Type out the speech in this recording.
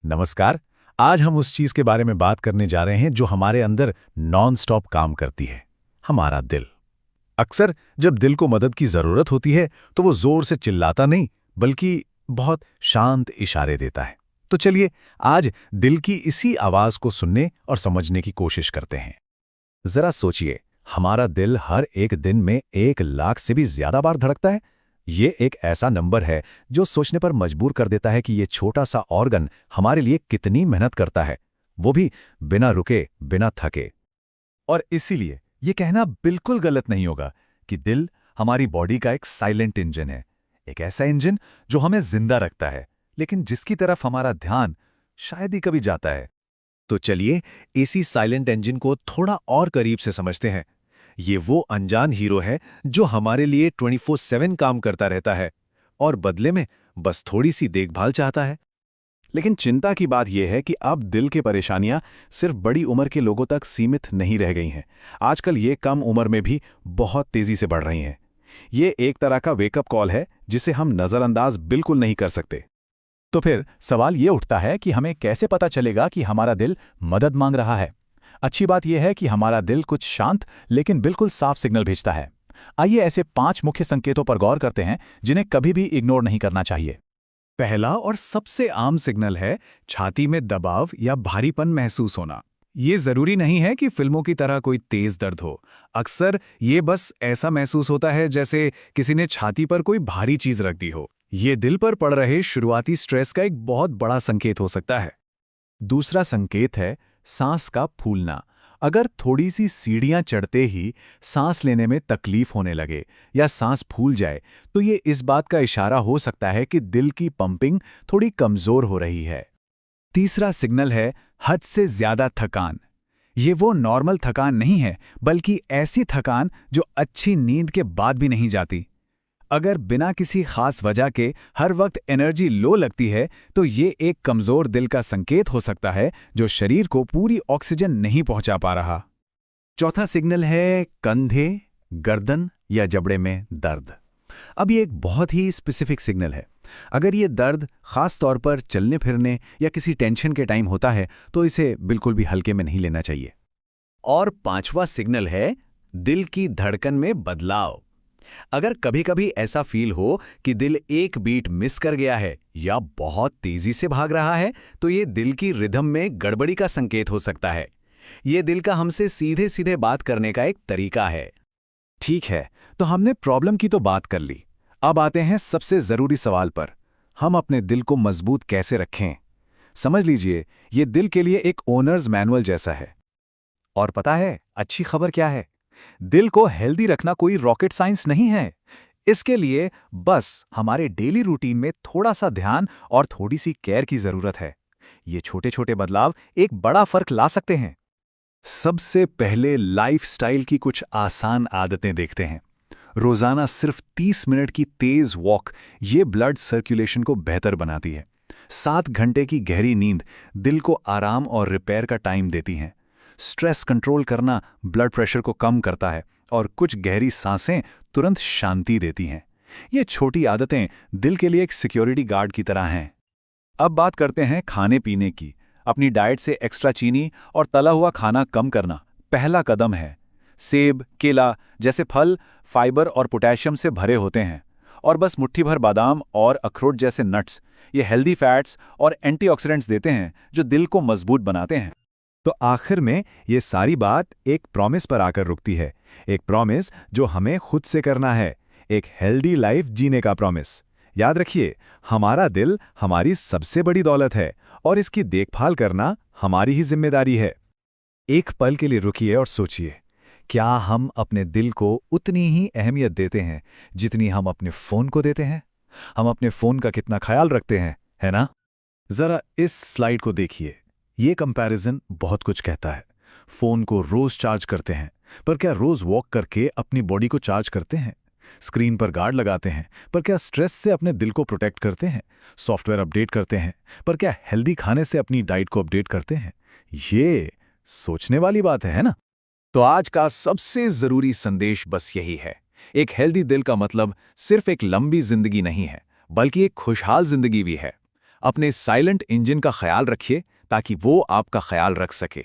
नमस्कार। आज हम उस चीज के बारे में बात करने जा रहे हैं जो हमारे अंदर नॉन स्टॉप काम करती है, हमारा दिल। अक्सर जब दिल को मदद की जरूरत होती है तो वो जोर से चिल्लाता नहीं, बल्कि बहुत शांत इशारे देता है। तो चलिए आज दिल की इसी आवाज को सुनने और समझने की कोशिश करते हैं। जरा सोचिए, हमारा दिल हर एक दिन में 1 लाख से भी ज्यादा बार धड़कता है। ये एक ऐसा नंबर है जो सोचने पर मजबूर कर देता है कि ये छोटा सा ऑर्गन हमारे लिए कितनी मेहनत करता है, वो भी बिना रुके, बिना थके। और इसीलिए ये कहना बिल्कुल गलत नहीं होगा कि दिल हमारी बॉडी का एक साइलेंट इंजन है, एक ऐसा इंजन जो हमें जिंदा रखता है, लेकिन जिसकी तरफ हमारा ध्यान शायद ही कभी जाता है। तो चलिए इसी साइलेंट इंजन को थोड़ा और करीब से समझते हैं। ये वो अनजान हीरो है जो हमारे लिए 24/7 काम करता रहता है और बदले में बस थोड़ी सी देखभाल चाहता है। लेकिन चिंता की बात यह है कि अब दिल की परेशानियां सिर्फ बड़ी उम्र के लोगों तक सीमित नहीं रह गई हैं। आजकल ये कम उम्र में भी बहुत तेजी से बढ़ रही हैं। ये एक तरह का वेकअप कॉल है जिसे हम नज़रअंदाज बिल्कुल नहीं कर सकते। तो फिर सवाल ये उठता है कि हमें कैसे पता चलेगा कि हमारा दिल मदद मांग रहा है। अच्छी बात यह है कि हमारा दिल कुछ शांत लेकिन बिल्कुल साफ सिग्नल भेजता है। आइए ऐसे 5 मुख्य संकेतों पर गौर करते हैं जिन्हें कभी भी इग्नोर नहीं करना चाहिए। पहला और सबसे आम सिग्नल है छाती में दबाव या भारीपन महसूस होना। ये जरूरी नहीं है कि फिल्मों की तरह कोई तेज दर्द हो। अक्सर ये बस ऐसा महसूस होता है जैसे किसी ने छाती पर कोई भारी चीज रख दी हो। ये दिल पर पड़ रहे शुरुआती स्ट्रेस का एक बहुत बड़ा संकेत हो सकता है। दूसरा संकेत है सांस का फूलना। अगर थोड़ी सी सीढ़ियां चढ़ते ही सांस लेने में तकलीफ होने लगे या सांस फूल जाए तो ये इस बात का इशारा हो सकता है कि दिल की पंपिंग थोड़ी कमजोर हो रही है। तीसरा सिग्नल है हद से ज्यादा थकान। ये वो नॉर्मल थकान नहीं है, बल्कि ऐसी थकान जो अच्छी नींद के बाद भी नहीं जाती। अगर बिना किसी खास वजह के हर वक्त एनर्जी लो लगती है तो ये एक कमजोर दिल का संकेत हो सकता है जो शरीर को पूरी ऑक्सीजन नहीं पहुंचा पा रहा। चौथा सिग्नल है कंधे, गर्दन या जबड़े में दर्द। अब ये एक बहुत ही स्पेसिफिक सिग्नल है। अगर ये दर्द खास तौर पर चलने फिरने या किसी टेंशन के टाइम होता है तो इसे बिल्कुल भी हल्के में नहीं लेना चाहिए। और पांचवा सिग्नल है दिल की धड़कन में बदलाव। अगर कभी-कभी ऐसा फील हो कि दिल एक बीट मिस कर गया है या बहुत तेजी से भाग रहा है तो ये दिल की रिदम में गड़बड़ी का संकेत हो सकता है। ये दिल का हमसे सीधे सीधे बात करने का एक तरीका है। ठीक है, तो हमने प्रॉब्लम की तो बात कर ली। अब आते हैं सबसे जरूरी सवाल पर। हम अपने दिल को मजबूत कैसे रखें? समझ लीजिए, ये दिल के लिए एक ओनर्स मैनुअल जैसा है। और पता है अच्छी खबर क्या है? दिल को हेल्दी रखना कोई रॉकेट साइंस नहीं है। इसके लिए बस हमारे डेली रूटीन में थोड़ा सा ध्यान और थोड़ी सी केयर की जरूरत है। ये छोटे छोटे बदलाव एक बड़ा फर्क ला सकते हैं। सबसे पहले लाइफस्टाइल की कुछ आसान आदतें देखते हैं। रोजाना सिर्फ 30 मिनट की तेज वॉक ये ब्लड सर्कुलेशन को बेहतर बनाती है। 7 घंटे की गहरी नींद दिल को आराम और रिपेयर का टाइम देती हैं। स्ट्रेस कंट्रोल करना ब्लड प्रेशर को कम करता है और कुछ गहरी सांसें तुरंत शांति देती हैं। ये छोटी आदतें दिल के लिए एक सिक्योरिटी गार्ड की तरह हैं। अब बात करते हैं खाने पीने की। अपनी डाइट से एक्स्ट्रा चीनी और तला हुआ खाना कम करना पहला कदम है। सेब, केला जैसे फल फाइबर और पोटेशियम से भरे होते हैं, और बस मुट्ठी भर बादाम और अखरोट जैसे नट्स ये हेल्दी फैट्स और एंटीऑक्सीडेंट्स देते हैं जो दिल को मजबूत बनाते हैं। तो आखिर में ये सारी बात एक प्रॉमिस पर आकर रुकती है। एक प्रॉमिस जो हमें खुद से करना है, एक हेल्दी लाइफ जीने का प्रॉमिस। याद रखिए, हमारा दिल हमारी सबसे बड़ी दौलत है और इसकी देखभाल करना हमारी ही जिम्मेदारी है। एक पल के लिए रुकिए और सोचिए, क्या हम अपने दिल को उतनी ही अहमियत देते हैं जितनी हम अपने फोन को देते हैं? हम अपने फोन का कितना ख्याल रखते हैं, है ना? जरा इस स्लाइड को देखिए। ये कंपैरिजन बहुत कुछ कहता है। फोन को रोज चार्ज करते हैं, पर क्या रोज वॉक करके अपनी बॉडी को चार्ज करते हैं? स्क्रीन पर गार्ड लगाते हैं, पर क्या स्ट्रेस से अपने दिल को प्रोटेक्ट करते हैं? सॉफ्टवेयर अपडेट करते हैं, पर क्या हेल्दी खाने से अपनी डाइट को अपडेट करते हैं? ये सोचने वाली बात है ना? तो आज का सबसे जरूरी संदेश बस यही है। एक हेल्दी दिल का मतलब सिर्फ एक लंबी जिंदगी नहीं है, बल्कि एक खुशहाल जिंदगी भी है। अपने साइलेंट इंजन का ख्याल रखिए ताकि वो आपका ख्याल रख सके।